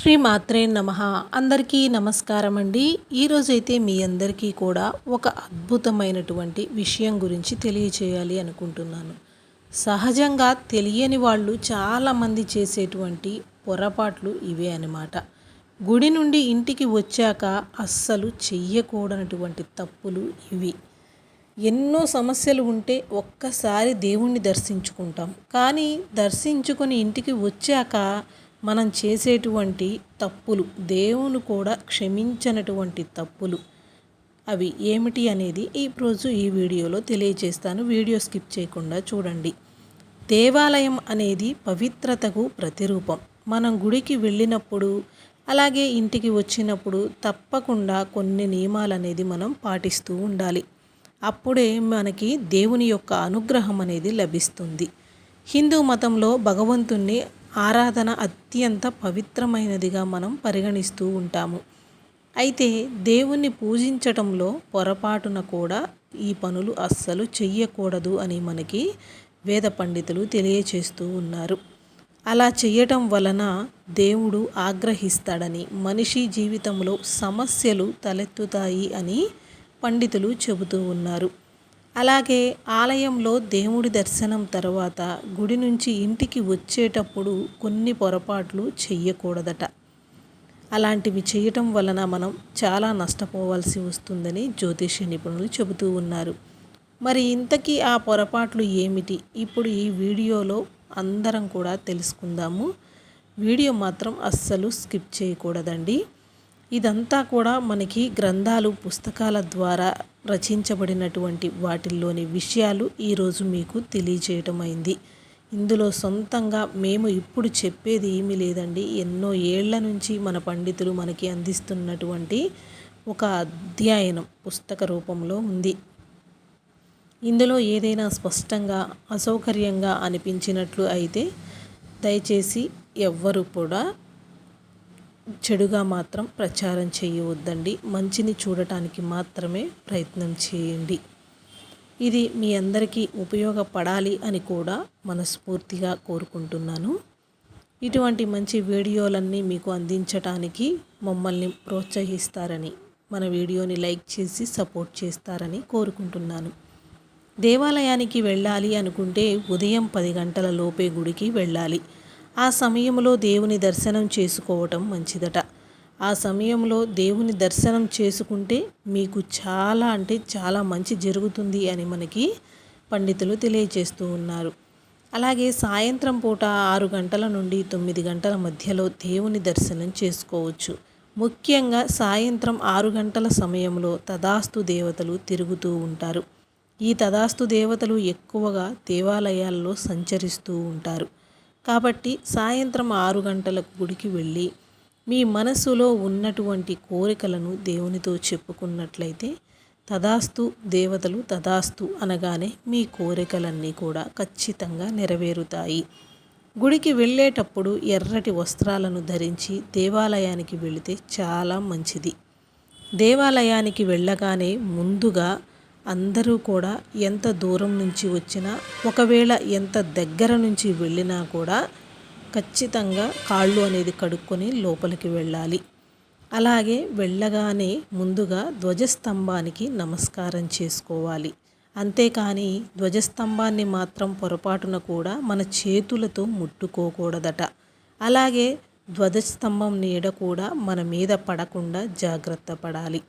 శ్రీ మాత్రే నమః. అందరికీ నమస్కారం అండి. ఈరోజైతే మీ అందరికీ కూడా ఒక అద్భుతమైనటువంటి విషయం గురించి తెలియచేయాలి అనుకుంటున్నాను. సహజంగా తెలియని వాళ్ళు చాలామంది చేసేటువంటి పొరపాట్లు ఇవే అన్నమాట. గుడి నుండి ఇంటికి వచ్చాక అస్సలు చెయ్యకూడనటువంటి తప్పులు ఇవి. ఎన్నో సమస్యలు ఉంటే ఒక్కసారి దేవుణ్ణి దర్శించుకుంటాం, కానీ దర్శించుకొని ఇంటికి వచ్చాక మనం చేసేటువంటి తప్పులు, దేవుని కూడా క్షమించనటువంటి తప్పులు అవి ఏమిటి అనేది ఈరోజు ఈ వీడియోలో తెలియజేస్తాను. వీడియో స్కిప్ చేయకుండా చూడండి. దేవాలయం అనేది పవిత్రతకు ప్రతిరూపం. మనం గుడికి వెళ్ళినప్పుడు అలాగే ఇంటికి వచ్చినప్పుడు తప్పకుండా కొన్ని నియమాలు అనేది మనం పాటిస్తూ ఉండాలి. అప్పుడే మనకి దేవుని యొక్క అనుగ్రహం అనేది లభిస్తుంది. హిందూ మతంలో భగవంతుణ్ణి ఆరాధన అత్యంత పవిత్రమైనదిగా మనం పరిగణిస్తూ ఉంటాము. అయితే దేవుణ్ణి పూజించటంలో పొరపాటున కూడా ఈ పనులు అస్సలు చెయ్యకూడదు అని మనకి వేద పండితులు తెలియచేస్తూ ఉన్నారు. అలా చేయటం వలన దేవుడు ఆగ్రహిస్తాడని, మనిషి జీవితంలో సమస్యలు తలెత్తుతాయి అని పండితులు చెబుతూ ఉన్నారు. అలాగే ఆలయంలో దేవుడి దర్శనం తర్వాత గుడి నుంచి ఇంటికి వచ్చేటప్పుడు కొన్ని పొరపాట్లు చెయ్యకూడదట. అలాంటివి చేయటం వలన మనం చాలా నష్టపోవాల్సి వస్తుందని జ్యోతిష్య నిపుణులు చెబుతూ ఉన్నారు. మరి ఇంతకీ ఆ పొరపాట్లు ఏమిటి? ఇప్పుడు ఈ వీడియోలో అందరం కూడా తెలుసుకుందాము. వీడియో మాత్రం అస్సలు స్కిప్ చేయకూడదండి. ఇదంతా కూడా మనకి గ్రంథాలు, పుస్తకాల ద్వారా రచించబడినటువంటి వాటిల్లోని విషయాలు ఈరోజు మీకు తెలియచేయటం అయింది. ఇందులో సొంతంగా మేము ఇప్పుడు చెప్పేది ఏమీ లేదండి. ఎన్నో ఏళ్ల నుంచి మన పండితులు మనకి అందిస్తున్నటువంటి ఒక అధ్యయనం పుస్తక రూపంలో ఉంది. ఇందులో ఏదైనా స్పష్టంగా అసౌకర్యంగా అనిపించినట్లు అయితే దయచేసి ఎవ్వరు కూడా చెడుగా మాత్రం ప్రచారం చేయవద్దండి. మంచిని చూడటానికి మాత్రమే ప్రయత్నం చేయండి. ఇది మీ అందరికీ ఉపయోగపడాలి అని కూడా మనస్ఫూర్తిగా కోరుకుంటున్నాను. ఇటువంటి మంచి వీడియోలన్నీ మీకు అందించటానికి మమ్మల్ని ప్రోత్సహిస్తారని, మన వీడియోని లైక్ చేసి సపోర్ట్ చేస్తారని కోరుకుంటున్నాను. దేవాలయానికి వెళ్ళాలి అనుకుంటే ఉదయం 10 గంటల లోపే గుడికి వెళ్ళాలి. ఆ సమయంలో దేవుని దర్శనం చేసుకోవటం మంచిదట. ఆ సమయంలో దేవుని దర్శనం చేసుకుంటే మీకు చాలా అంటే చాలా మంచి జరుగుతుంది అని మనకి పండితులు తెలియజేస్తూ ఉన్నారు. అలాగే సాయంత్రం పూట 6 గంటల నుండి 9 గంటల మధ్యలో దేవుని దర్శనం చేసుకోవచ్చు. ముఖ్యంగా సాయంత్రం 6 గంటల సమయంలో తదాస్తు దేవతలు తిరుగుతూ ఉంటారు. ఈ తదాస్తు దేవతలు ఎక్కువగా దేవాలయాల్లో సంచరిస్తూ ఉంటారు. కాబట్టి సాయంత్రం 6 గంటలకు గుడికి వెళ్ళి మీ మనసులో ఉన్నటువంటి కోరికలను దేవునితో చెప్పుకున్నట్లయితే తదాస్తు దేవతలు తదాస్తు అనగానే మీ కోరికలన్నీ కూడా ఖచ్చితంగా నెరవేరుతాయి. గుడికి వెళ్ళేటప్పుడు ఎర్రటి వస్త్రాలను ధరించి దేవాలయానికి వెళితే చాలా మంచిది. దేవాలయానికి వెళ్ళగానే ముందుగా అందరూ కూడా ఎంత దూరం నుంచి వచ్చినా, ఒకవేళ ఎంత దగ్గర నుంచి వెళ్ళినా కూడా ఖచ్చితంగా కాళ్ళు అనేది కడుక్కొని లోపలికి వెళ్ళాలి. అలాగే వెళ్ళగానే ముందుగా ధ్వజస్తంభానికి నమస్కారం చేసుకోవాలి. అంతేకాని ధ్వజస్తంభాన్ని మాత్రం పొరపాటున కూడా మన చేతులతో ముట్టుకోకూడదట. అలాగే ధ్వజస్తంభం నీడ కూడా మన మీద పడకుండా జాగ్రత్త పడాలి.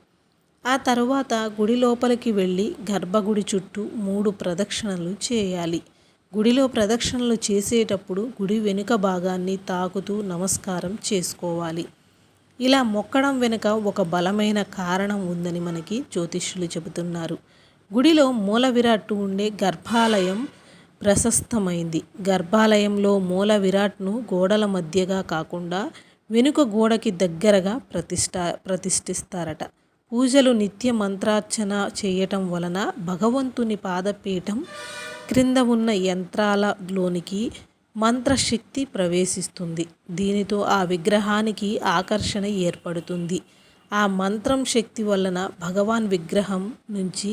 ఆ తరువాత గుడి లోపలికి వెళ్ళి గర్భగుడి చుట్టూ 3 ప్రదక్షిణలు చేయాలి. గుడిలో ప్రదక్షిణలు చేసేటప్పుడు గుడి వెనుక భాగాన్ని తాకుతూ నమస్కారం చేసుకోవాలి. ఇలా మొక్కడం వెనుక ఒక బలమైన కారణం ఉందని మనకి జ్యోతిష్యులు చెబుతున్నారు. గుడిలో మూల విరాట్టు ఉండే గర్భాలయం ప్రశస్తమైంది. గర్భాలయంలో మూల విరాట్ను గోడల మధ్యగా కాకుండా వెనుక గోడకి దగ్గరగా ప్రతిష్ఠిస్తారట. పూజలు నిత్య మంత్రార్చన చేయటం వలన భగవంతుని పాదపీఠం క్రింద ఉన్న యంత్రాలలోనికి మంత్రశక్తి ప్రవేశిస్తుంది. దీనితో ఆ విగ్రహానికి ఆకర్షణ ఏర్పడుతుంది. ఆ మంత్రం శక్తి వలన భగవాన్ విగ్రహం నుంచి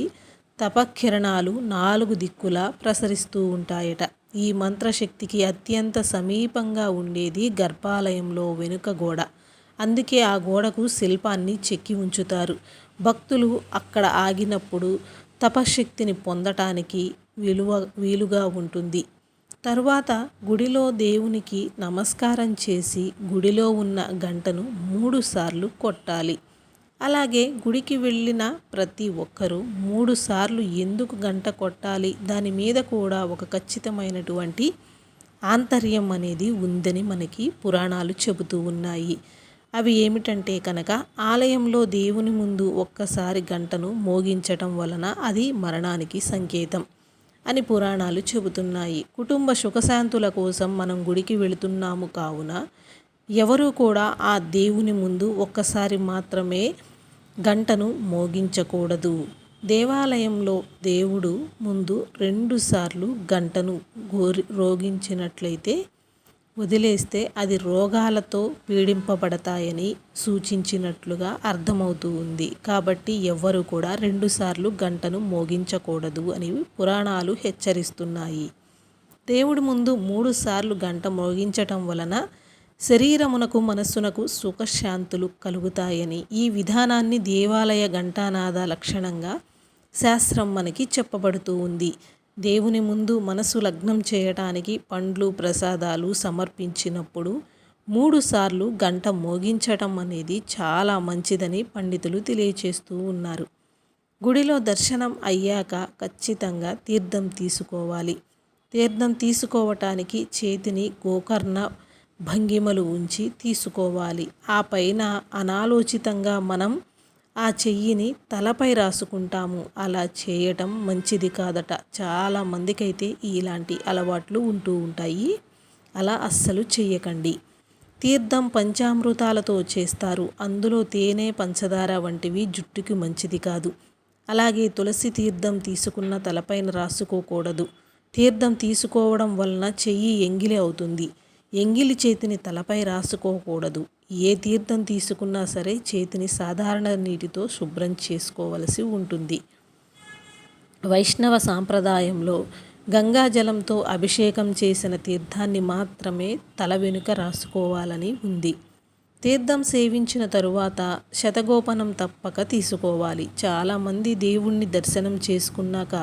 తపకిరణాలు 4 దిక్కులా ప్రసరిస్తూ ఉంటాయట. ఈ మంత్రశక్తికి అత్యంత సమీపంగా ఉండేది గర్భాలయంలో వెనుక గోడ. అందుకే ఆ గోడకు శిల్పాన్ని చెక్కి ఉంచుతారు. భక్తులు అక్కడ ఆగినప్పుడు తపశ్శక్తిని పొందటానికి వీలుగా ఉంటుంది. తరువాత గుడిలో దేవునికి నమస్కారం చేసి గుడిలో ఉన్న గంటను 3 సార్లు కొట్టాలి. అలాగే గుడికి వెళ్ళిన ప్రతి ఒక్కరూ 3 సార్లు ఎందుకు గంట కొట్టాలి, దాని మీద కూడా ఒక ఖచ్చితమైనటువంటి ఆంతర్యం అనేది ఉందని మనకి పురాణాలు చెబుతూ ఉన్నాయి. అవి ఏమిటంటే కనుక, ఆలయంలో దేవుని ముందు ఒక్కసారి గంటను మోగించటం వలన అది మరణానికి సంకేతం అని పురాణాలు చెబుతున్నాయి. కుటుంబ సుఖశాంతుల కోసం మనం గుడికి వెళుతున్నాము కావున ఎవరూ కూడా ఆ దేవుని ముందు ఒక్కసారి మాత్రమే గంటను మోగించకూడదు. దేవాలయంలో దేవుడు ముందు 2 సార్లు గంటను రోగించినట్లయితే వదిలేస్తే అది రోగాలతో పీడింపబడతాయని సూచించినట్లుగా అర్థమవుతూ ఉంది. కాబట్టి ఎవ్వరూ కూడా 2 సార్లు గంటను మోగించకూడదు అని పురాణాలు హెచ్చరిస్తున్నాయి. దేవుడి ముందు 3 సార్లు గంట మోగించటం వలన శరీరమునకు మనస్సునకు సుఖశాంతులు కలుగుతాయని, ఈ విధానాన్ని దేవాలయ ఘంటానాద లక్షణంగా శాస్త్రం మనకి చెప్పబడుతూ ఉంది. దేవుని ముందు మనసు లగ్నం చేయటానికి పండ్లు ప్రసాదాలు సమర్పించినప్పుడు 3 సార్లు గంట మోగించటం అనేది చాలా మంచిదని పండితులు తెలియచేస్తూ ఉన్నారు. గుడిలో దర్శనం అయ్యాక ఖచ్చితంగా తీర్థం తీసుకోవాలి. తీర్థం తీసుకోవటానికి చేతిని గోకర్ణ భంగిమలు ఉంచి తీసుకోవాలి. ఆ పైన అనాలోచితంగా మనం ఆ చెయ్యిని తలపై రాసుకుంటాము. అలా చేయటం మంచిది కాదట. చాలామందికైతే ఇలాంటి అలవాట్లు ఉంటూ ఉంటాయి. అలా అస్సలు చెయ్యకండి. తీర్థం పంచామృతాలతో చేస్తారు. అందులో తేనె, పంచదార వంటివి జుట్టుకి మంచిది కాదు. అలాగే తులసి తీర్థం తీసుకున్న తలపైన రాసుకోకూడదు. తీర్థం తీసుకోవడం వలన చెయ్యి ఎంగిలి అవుతుంది. ఎంగిలి చేతిని తలపై రాసుకోకూడదు. ఏ తీర్థం తీసుకున్నా సరే చేతిని సాధారణ నీటితో శుభ్రం చేసుకోవలసి ఉంటుంది. వైష్ణవ సాంప్రదాయంలో గంగాజలంతో అభిషేకం చేసిన తీర్థాన్ని మాత్రమే తల వెనుక రాసుకోవాలని ఉంది. తీర్థం సేవించిన తరువాత శతగోపనం తప్పక తీసుకోవాలి. చాలామంది దేవుణ్ణి దర్శనం చేసుకున్నాక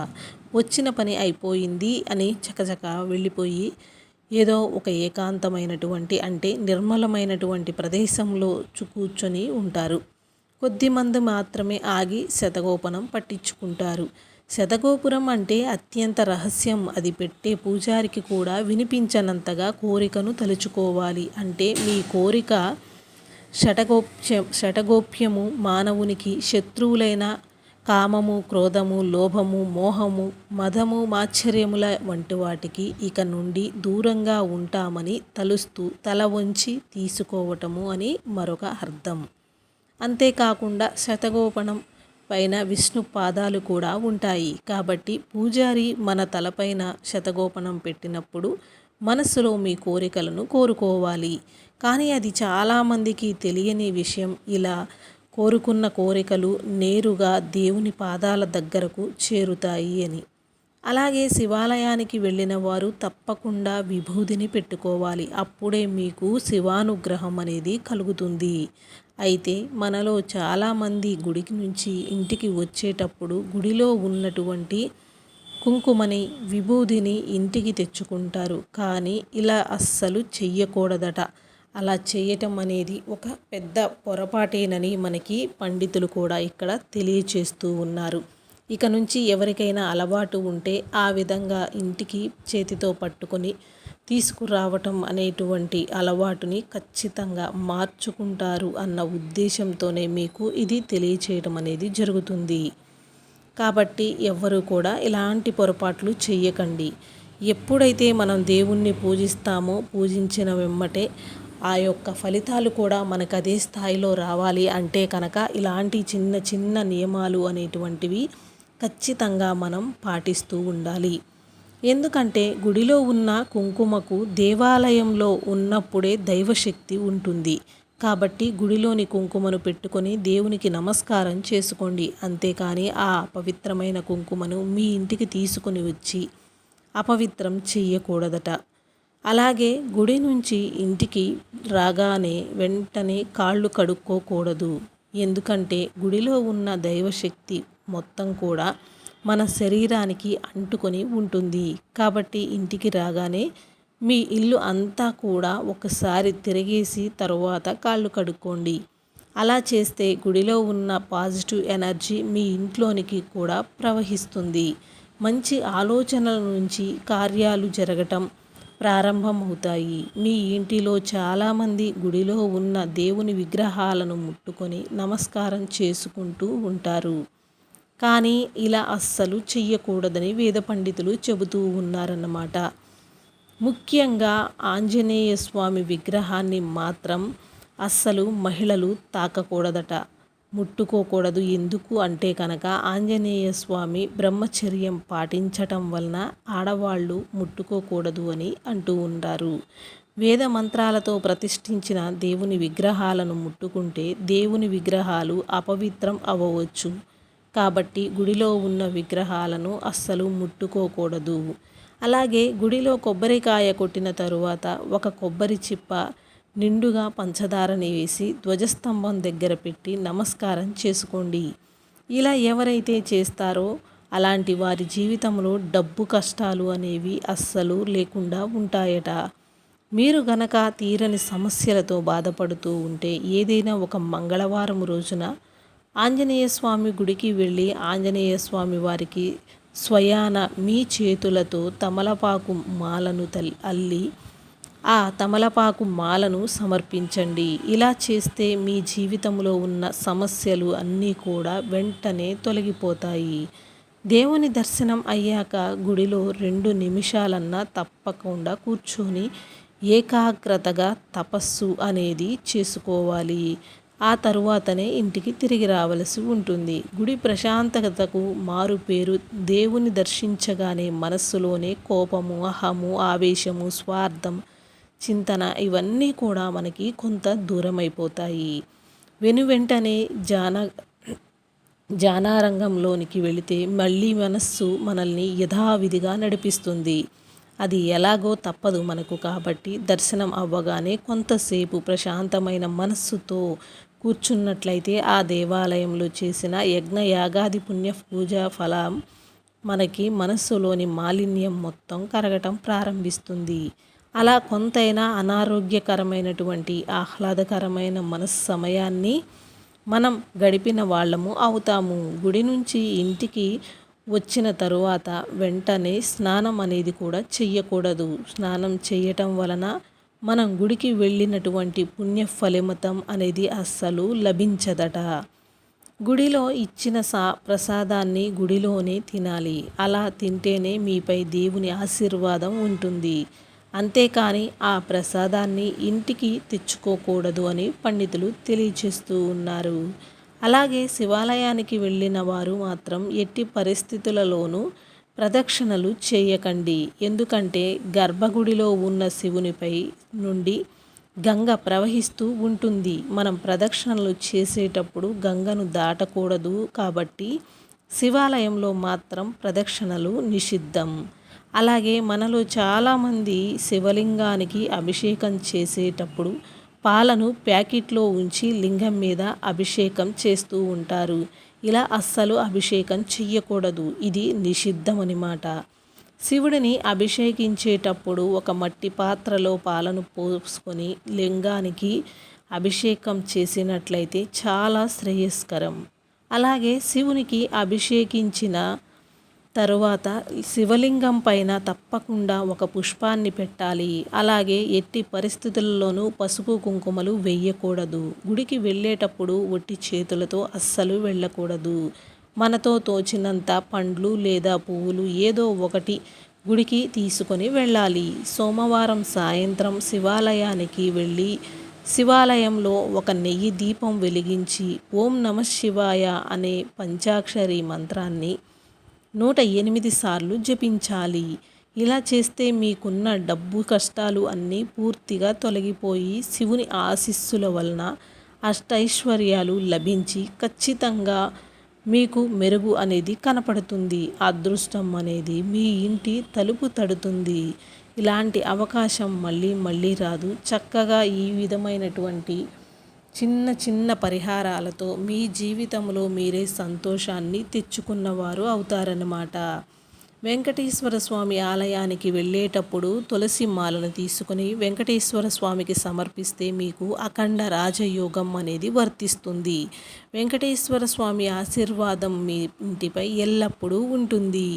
వచ్చిన పని అయిపోయింది అని చకచక వెళ్ళిపోయి ఏదో ఒక ఏకాంతమైనటువంటి అంటే నిర్మలమైనటువంటి ప్రదేశంలో కూర్చొని ఉంటారు. కొద్దిమంది మాత్రమే ఆగి శతగోపనం పట్టించుకుంటారు. శతగోపురం అంటే అత్యంత రహస్యం. అది పెట్టే పూజారికి కూడా వినిపించనంతగా కోరికను తలుచుకోవాలి. అంటే మీ కోరిక షటగోప్యము మానవునికి శత్రువులైన కామము, క్రోధము, లోభము, మోహము, మదము, మాత్సర్యముల వంటి వాటికి ఇక నుండి దూరంగా ఉంటామని తలుస్తూ తల వంచి తీసుకోవటము అని మరొక అర్థం. అంతేకాకుండా శతగోపనం పైన విష్ణు పాదాలు కూడా ఉంటాయి. కాబట్టి పూజారి మన తలపైన శతగోపనం పెట్టినప్పుడు మనస్సులో మీ కోరికలను కోరుకోవాలి. కానీ అది చాలామందికి తెలియని విషయం. ఇలా కోరుకున్న కోరికలు నేరుగా దేవుని పాదాల దగ్గరకు చేరుతాయి అని. అలాగే శివాలయానికి వెళ్ళిన వారు తప్పకుండా విభూదిని పెట్టుకోవాలి. అప్పుడే మీకు శివానుగ్రహం అనేది కలుగుతుంది. అయితే మనలో చాలామంది గుడికి నుంచి ఇంటికి వచ్చేటప్పుడు గుడిలో ఉన్నటువంటి కుంకుమని, విభూదిని ఇంటికి తెచ్చుకుంటారు. కానీ ఇలా అస్సలు చెయ్యకూడదట. అలా చేయటం అనేది ఒక పెద్ద పొరపాటేనని మనకి పండితులు కూడా ఇక్కడ తెలియచేస్తూ ఉన్నారు. ఇక నుంచి ఎవరికైనా అలవాటు ఉంటే ఆ విధంగా ఇంటికి చేతితో పట్టుకొని తీసుకురావటం అనేటువంటి అలవాటుని ఖచ్చితంగా మార్చుకుంటారు అన్న ఉద్దేశంతోనే మీకు ఇది తెలియచేయడం అనేది జరుగుతుంది. కాబట్టి ఎవ్వరూ కూడా ఇలాంటి పొరపాట్లు చెయ్యకండి. ఎప్పుడైతే మనం దేవుణ్ణి పూజిస్తామో పూజించిన వెమ్మటే ఆ యొక్క ఫలితాలు కూడా మనకు అదే స్థాయిలో రావాలి అంటే కనుక ఇలాంటి చిన్న చిన్న నియమాలు అనేటువంటివి ఖచ్చితంగా మనం పాటిస్తూ ఉండాలి. ఎందుకంటే గుడిలో ఉన్న కుంకుమకు దేవాలయంలో ఉన్నప్పుడే దైవశక్తి ఉంటుంది. కాబట్టి గుడిలోని కుంకుమను పెట్టుకొని దేవునికి నమస్కారం చేసుకోండి. అంతేకాని ఆ పవిత్రమైన కుంకుమను మీ ఇంటికి తీసుకొని వచ్చి అపవిత్రం చెయ్యకూడదట. అలాగే గుడి నుంచి ఇంటికి రాగానే వెంటనే కాళ్ళు కడుక్కోకూడదు. ఎందుకంటే గుడిలో ఉన్న దైవశక్తి మొత్తం కూడా మన శరీరానికి అంటుకొని ఉంటుంది. కాబట్టి ఇంటికి రాగానే మీ ఇల్లు అంతా కూడా ఒకసారి తిరిగేసి తరువాత కాళ్ళు కడుక్కోండి. అలా చేస్తే గుడిలో ఉన్న పాజిటివ్ ఎనర్జీ మీ ఇంట్లోనికి కూడా ప్రవహిస్తుంది. మంచి ఆలోచనల నుంచి కార్యాలు జరగటం ప్రారంభమవుతాయి. మీ ఇంటిలో చాలామంది గుడిలో ఉన్న దేవుని విగ్రహాలను ముట్టుకొని నమస్కారం చేసుకుంటూ ఉంటారు. కానీ ఇలా అస్సలు చెయ్యకూడదని వేద పండితులు చెబుతూ ఉన్నారన్నమాట. ముఖ్యంగా ఆంజనేయ స్వామి విగ్రహాన్ని మాత్రం అస్సలు మహిళలు తాకకూడదట, ముట్టుకోకూడదు. ఎందుకు అంటే కనుక ఆంజనేయ స్వామి బ్రహ్మచర్యం పాటించటం వలన ఆడవాళ్ళు ముట్టుకోకూడదు అని అంటూ ఉంటారు. వేద మంత్రాలతో ప్రతిష్ఠించిన దేవుని విగ్రహాలను ముట్టుకుంటే దేవుని విగ్రహాలు అపవిత్రం అవ్వవచ్చు. కాబట్టి గుడిలో ఉన్న విగ్రహాలను అస్సలు ముట్టుకోకూడదు. అలాగే గుడిలో కొబ్బరికాయ కొట్టిన తరువాత ఒక కొబ్బరి చిప్ప నిండుగా పంచదారని వేసి ధ్వజస్తంభం దగ్గర పెట్టి నమస్కారం చేసుకోండి. ఇలా ఎవరైతే చేస్తారో అలాంటి వారి జీవితంలో డబ్బు కష్టాలు అనేవి అస్సలు లేకుండా ఉంటాయట. మీరు గనక తీరని సమస్యలతో బాధపడుతూ ఉంటే ఏదైనా ఒక మంగళవారం రోజున ఆంజనేయ స్వామి గుడికి వెళ్ళి ఆంజనేయ స్వామి వారికి స్వయాన మీ చేతులతో తమలపాకు మాలను అల్లి ఆ తమలపాకు మాలను సమర్పించండి. ఇలా చేస్తే మీ జీవితంలో ఉన్న సమస్యలు అన్నీ కూడా వెంటనే తొలగిపోతాయి. దేవుని దర్శనం అయ్యాక గుడిలో 2 నిమిషాలన్నా తప్పకుండా కూర్చొని ఏకాగ్రతగా తపస్సు అనేది చేసుకోవాలి. ఆ తరువాతనే ఇంటికి తిరిగి రావలసి ఉంటుంది. గుడి ప్రశాంతతకు మారుపేరు. దేవుని దర్శించగానే మనస్సులోనే కోపము, అహము, ఆవేశము, స్వార్థం, చింతన ఇవన్నీ కూడా మనకి కొంత దూరమైపోతాయి. వెనువెంటనే ధ్యానారంగంలోనికి వెళితే మళ్ళీ మనస్సు మనల్ని యథావిధిగా నడిపిస్తుంది. అది ఎలాగో తప్పదు మనకు. కాబట్టి దర్శనం అవ్వగానే కొంతసేపు ప్రశాంతమైన మనస్సుతో కూర్చున్నట్లయితే ఆ దేవాలయంలో చేసిన యజ్ఞ యాగాది పుణ్య పూజ ఫలం మనకి మనస్సులోని మాలిన్యం మొత్తం కరగటం ప్రారంభిస్తుంది. అలా కొంతైనా అనారోగ్యకరమైనటువంటి ఆహ్లాదకరమైన సమయాన్ని మనం గడిపిన వాళ్ళము అవుతాము. గుడి నుంచి ఇంటికి వచ్చిన తరువాత వెంటనే స్నానం అనేది కూడా చెయ్యకూడదు. స్నానం చేయటం వలన మనం గుడికి వెళ్ళినటువంటి పుణ్య ఫలితం అనేది అస్సలు లభించదట. గుడిలో ఇచ్చిన ప్రసాదాన్ని గుడిలోనే తినాలి. అలా తింటేనే మీపై దేవుని ఆశీర్వాదం ఉంటుంది. అంతేకాని ఆ ప్రసాదాన్ని ఇంటికి తెచ్చుకోకూడదు అని పండితులు తెలియచేస్తూ ఉన్నారు. అలాగే శివాలయానికి వెళ్ళిన వారు మాత్రం ఎట్టి పరిస్థితులలోనూ ప్రదక్షిణలు చేయకండి. ఎందుకంటే గర్భగుడిలో ఉన్న శివునిపై నుండి గంగ ప్రవహిస్తూ ఉంటుంది. మనం ప్రదక్షిణలు చేసేటప్పుడు గంగను దాటకూడదు. కాబట్టి శివాలయంలో మాత్రం ప్రదక్షిణలు నిషిద్ధం. అలాగే మనలో చాలామంది శివలింగానికి అభిషేకం చేసేటప్పుడు పాలను ప్యాకెట్లో ఉంచి లింగం మీద అభిషేకం చేస్తూ ఉంటారు. ఇలా అస్సలు అభిషేకం చెయ్యకూడదు. ఇది నిషిద్ధం అన్నమాట. శివుడిని అభిషేకించేటప్పుడు ఒక మట్టి పాత్రలో పాలను పోసుకొని లింగానికి అభిషేకం చేసినట్లయితే చాలా శ్రేయస్కరం. అలాగే శివునికి అభిషేకించిన తరువాత శివలింగం పైన తప్పకుండా ఒక పుష్పాన్ని పెట్టాలి. అలాగే ఎట్టి పరిస్థితుల్లోనూ పసుపు కుంకుమలు వేయకూడదు. గుడికి వెళ్ళేటప్పుడు ఒట్టి చేతులతో అస్సలు వెళ్ళకూడదు. మనతో తోచినంత పండ్లు లేదా పువ్వులు ఏదో ఒకటి గుడికి తీసుకొని వెళ్ళాలి. సోమవారం సాయంత్రం శివాలయానికి వెళ్ళి శివాలయంలో ఒక నెయ్యి దీపం వెలిగించి ఓం నమః శివాయ అనే పంచాక్షరి మంత్రాన్ని 108 సార్లు జపించాలి. ఇలా చేస్తే మీకున్న డబ్బు కష్టాలు అన్నీ పూర్తిగా తొలగిపోయి శివుని ఆశీస్సుల వలన అష్టైశ్వర్యాలు లభించి ఖచ్చితంగా మీకు మెరుగు అనేది కనపడుతుంది. అదృష్టం అనేది మీ ఇంటి తలుపు తడుతుంది. ఇలాంటి అవకాశం మళ్ళీ మళ్ళీ రాదు. చక్కగా ఈ విధమైనటువంటి చిన్న చిన్న పరిహారాలతో మీ జీవితంలో మీరే సంతోషాన్ని తెచ్చుకున్నవారు అవుతారన్నమాట. వెంకటేశ్వర స్వామి ఆలయానికి వెళ్ళేటప్పుడు తులసి మాలను తీసుకుని వెంకటేశ్వర స్వామికి సమర్పిస్తే మీకు అఖండ రాజయోగం అనేది వర్తిస్తుంది. వెంకటేశ్వర స్వామి ఆశీర్వాదం మీ ఇంటిపై ఎల్లప్పుడూ ఉంటుంది.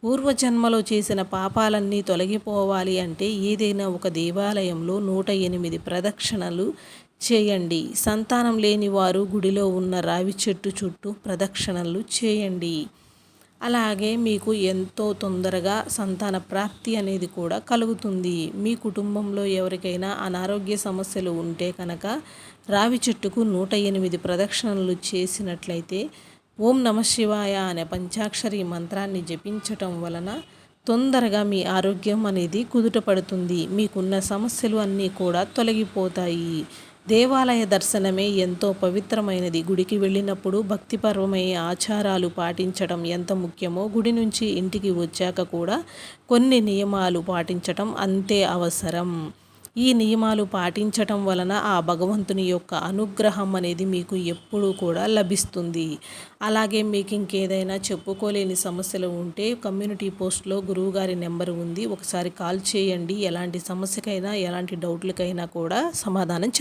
పూర్వజన్మలో చేసిన పాపాలన్నీ తొలగిపోవాలి అంటే ఏదైనా ఒక దేవాలయంలో 108 ప్రదక్షిణలు చేయండి. సంతానం లేని వారు గుడిలో ఉన్న రావి చెట్టు చుట్టూ ప్రదక్షిణలు చేయండి. అలాగే మీకు ఎంతో తొందరగా సంతాన ప్రాప్తి అనేది కూడా కలుగుతుంది. మీ కుటుంబంలో ఎవరికైనా అనారోగ్య సమస్యలు ఉంటే కనుక రావి చెట్టుకు 108 ప్రదక్షిణలు చేసినట్లయితే ఓం నమఃశివాయ అనే పంచాక్షరి మంత్రాన్ని జపించటం వలన తొందరగా మీ ఆరోగ్యం అనేది కుదుటపడుతుంది. మీకున్న సమస్యలు అన్నీ కూడా తొలగిపోతాయి. దేవాలయ దర్శనమే ఎంతో పవిత్రమైనది. గుడికి వెళ్ళినప్పుడు భక్తిపరమైన ఆచారాలు పాటించడం ఎంత ముఖ్యమో గుడి నుంచి ఇంటికి వచ్చాక కూడా కొన్ని నియమాలు పాటించటం అంతే అవసరం. ఈ నియమాలు పాటించటం వలన ఆ భగవంతుని యొక్క అనుగ్రహం అనేది మీకు ఎప్పుడూ కూడా లభిస్తుంది. అలాగే మీకు ఇంకేదైనా చెప్పుకోలేని సమస్యలు ఉంటే కమ్యూనిటీ పోస్ట్లో గురువుగారి నెంబర్ ఉంది. ఒకసారి కాల్ చేయండి. ఎలాంటి సమస్యకైనా ఎలాంటి డౌట్లకైనా కూడా సమాధానం